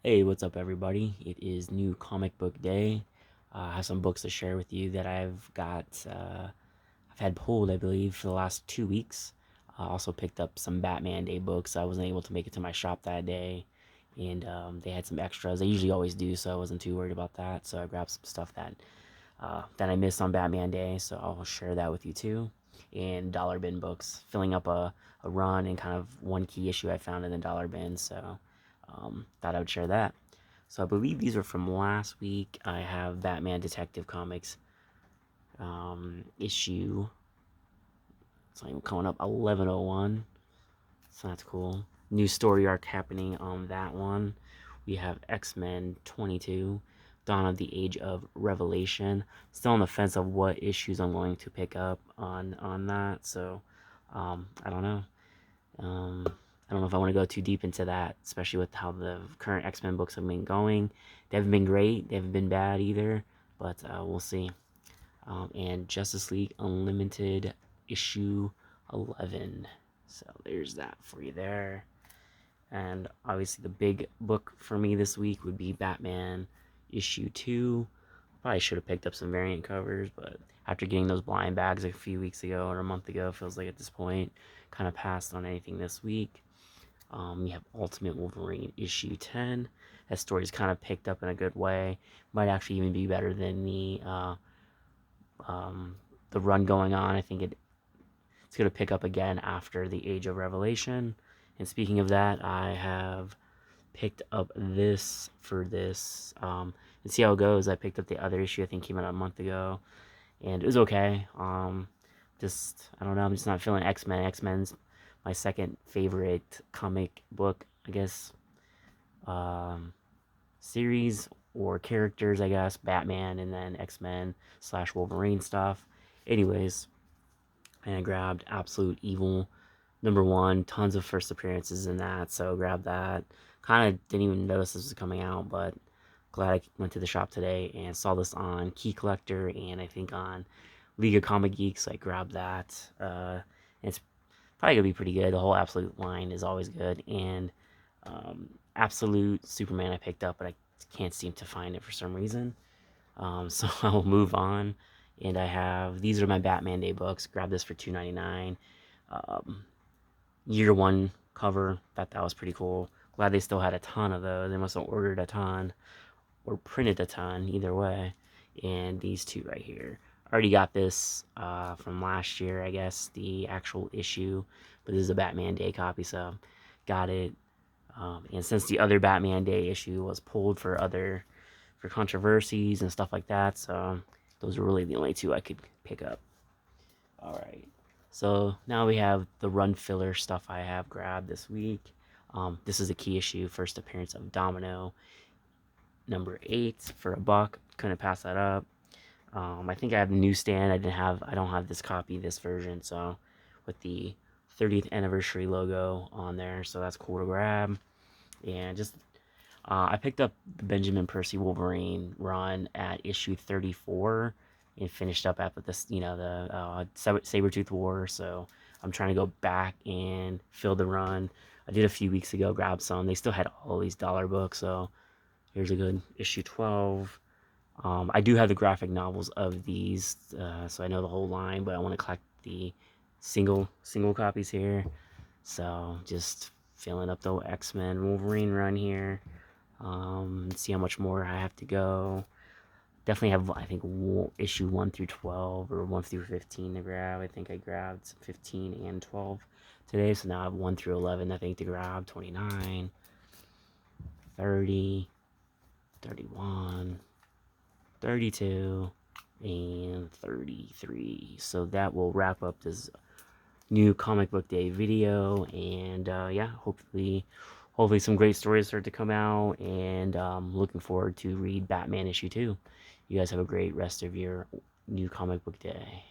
Hey, what's up, everybody? It is new comic book day. I have some books to share with you that I've had pulled, I believe, for the last 2 weeks. I also picked up some Batman Day books. I wasn't able to make it to my shop that day, and they had some extras. They usually always do, so I wasn't too worried about that. So I grabbed some stuff that I missed on Batman Day, so I'll share that with you too. And dollar bin books, filling up a run and kind of one key issue I found in the dollar bin. So thought I would share that. So I believe these are from last week. I have Batman Detective Comics issue. It's like coming up 1101. So that's cool. New story arc happening on that one. We have X-Men 22, Dawn of the Age of Revelation. Still on the fence of what issues I'm going to pick up on that. So I don't know. I don't know if I want to go too deep into that, especially with how the current X-Men books have been going. They haven't been great. They haven't been bad either, but we'll see. And Justice League Unlimited issue 11. So there's that for you there. And obviously the big book for me this week would be Batman issue 2. Probably should have picked up some variant covers, but after getting those blind bags a few weeks ago or a month ago, feels like at this point, kind of passed on anything this week. We have Ultimate Wolverine issue 10. That story's kind of picked up in a good way. Might actually even be better than the run going on. I think it's going to pick up again after the Age of Revelation. And speaking of that, I have picked up this for this and see how it goes. I picked up the other issue. I think came out a month ago, and it was okay. Just I don't know. I'm just not feeling X-Men. X-Men's my second favorite comic book, I guess, series or characters, I guess. Batman and then X-Men slash Wolverine stuff. Anyways, and I grabbed Absolute Evil #1. Tons of first appearances in that, so grab that. Kind of didn't even notice this was coming out, but glad I went to the shop today and saw this on Key Collector and I think on League of Comic Geeks. So I grabbed that. It's probably gonna be pretty good. The whole Absolute line is always good, and Absolute Superman I picked up, but I can't seem to find it for some reason. So I'll move on. And I have these are my Batman Day books. Grab this for $2.99. Year one cover. Thought that was pretty cool. Glad they still had a ton of those. They must have ordered a ton or printed a ton, either way. And these two right here. I already got this from last year, I guess, the actual issue. But this is a Batman Day copy, so got it. And since the other Batman Day issue was pulled for controversies and stuff like that, so those are really the only two I could pick up. All right. So now we have the run filler stuff I have grabbed this week. This is a key issue, first appearance of Domino, #8 for $1. Couldn't pass that up. I think I have the newsstand. I don't have this copy, this version. So with the 30th anniversary logo on there, so that's cool to grab. And just I picked up the Benjamin Percy Wolverine run at issue 34 and finished up after this, the Sabretooth War. So I'm trying to go back and fill the run. I did a few weeks ago, grabbed some. They still had all these dollar books, so here's a good issue 12. I do have the graphic novels of these, so I know the whole line, but I want to collect the single copies here. So just filling up the X-Men Wolverine run here. See how much more I have to go. Definitely have, I think, issue 1 through 12 or 1 through 15 to grab. I think I grabbed 15 and 12 today, so now I have 1 through 11, I think, to grab. 29, 30, 31, 32, and 33. So that will wrap up this new comic book day video, and yeah, hopefully some great stories start to come out, and looking forward to read Batman issue 2. You guys have a great rest of your new comic book day.